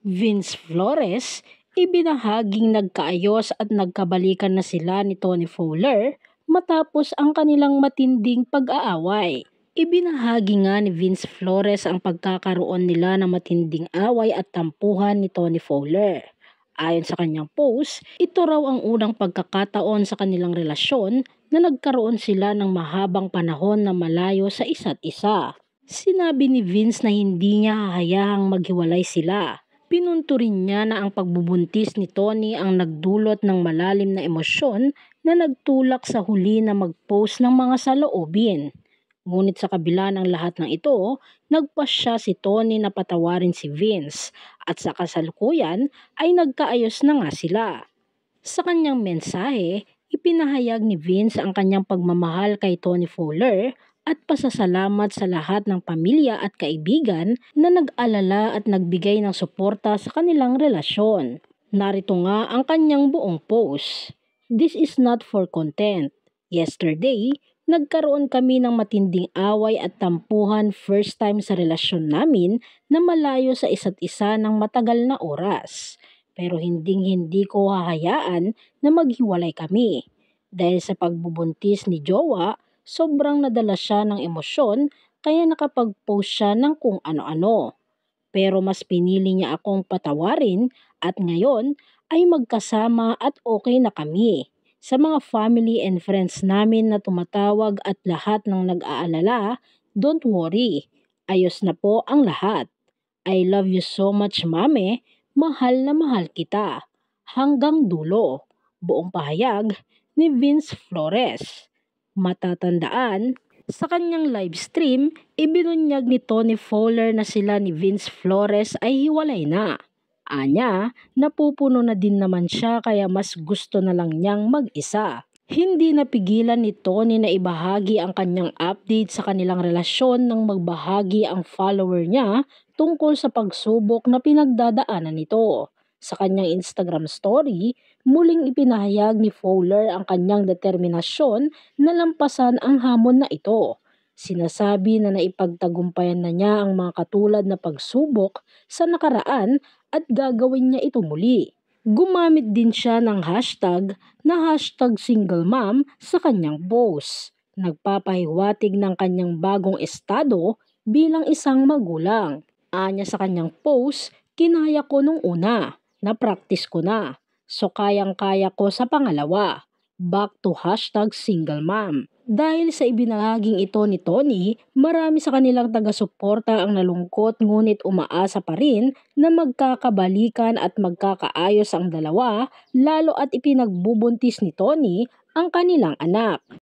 Vince Flores, ibinahaging nagkaayos at nagkabalikan na sila ni Tony Fowler matapos ang kanilang matinding pag-aaway. Ibinahagi nga ni Vince Flores ang pagkakaroon nila ng matinding away at tampuhan ni Tony Fowler. Ayon sa kanyang post, ito raw ang unang pagkakataon sa kanilang relasyon na nagkaroon sila ng mahabang panahon na malayo sa isa't isa. Sinabi ni Vince na hindi niya hahayahang maghiwalay sila. Pinunto rin niya na ang pagbubuntis ni Tony ang nagdulot ng malalim na emosyon na nagtulak sa huli na mag-post ng mga saloobin. Ngunit sa kabila ng lahat ng ito, nagpasya si Tony na patawarin si Vince at sa kasalukuyan ay nagkaayos na nga sila. Sa kanyang mensahe, ipinahayag ni Vince ang kanyang pagmamahal kay Tony Fowler at pasasalamat sa lahat ng pamilya at kaibigan na nag-alala at nagbigay ng suporta sa kanilang relasyon. Narito nga ang kanyang buong post. This is not for content. Yesterday, nagkaroon kami ng matinding away at tampuhan first time sa relasyon namin na malayo sa isa't isa ng matagal na oras. Pero hindi ko hahayaan na maghiwalay kami. Dahil sa pagbubuntis ni Jowa, sobrang nadala siya ng emosyon kaya nakapag-post siya ng kung ano-ano. Pero mas pinili niya akong patawarin at ngayon ay magkasama at okay na kami. Sa mga family and friends namin na tumatawag at lahat ng nag-aalala, don't worry, ayos na po ang lahat. I love you so much, mame. Mahal na mahal kita. Hanggang dulo. Buong pahayag ni Vince Flores. Matatandaan, sa kanyang live stream, ibinunyag ni Tony Fowler na sila ni Vince Flores ay hiwalay na. Anya, napupuno na din naman siya kaya mas gusto na lang niyang mag-isa. Hindi napigilan ni Tony na ibahagi ang kanyang update sa kanilang relasyon nang magbahagi ang follower niya tungkol sa pagsubok na pinagdadaanan nito. Sa kanyang Instagram story, muling ipinahayag ni Fowler ang kanyang determinasyon na lampasan ang hamon na ito. Sinasabi na naipagtagumpayan na niya ang mga katulad na pagsubok sa nakaraan at gagawin niya ito muli. Gumamit din siya ng hashtag na #singlemom sa kanyang post. Nagpapahiwatig ng kanyang bagong estado bilang isang magulang. Anya sa kanyang post, kinaya ko nung una, na-practice ko na, so kayang-kaya ko sa pangalawa. Back to #singlemom. Dahil sa ibinahaging ito ni Tony, marami sa kanilang taga-suporta ang nalungkot ngunit umaasa pa rin na magkakabalikan at magkakaayos ang dalawa lalo at ipinagbubuntis ni Tony ang kanilang anak.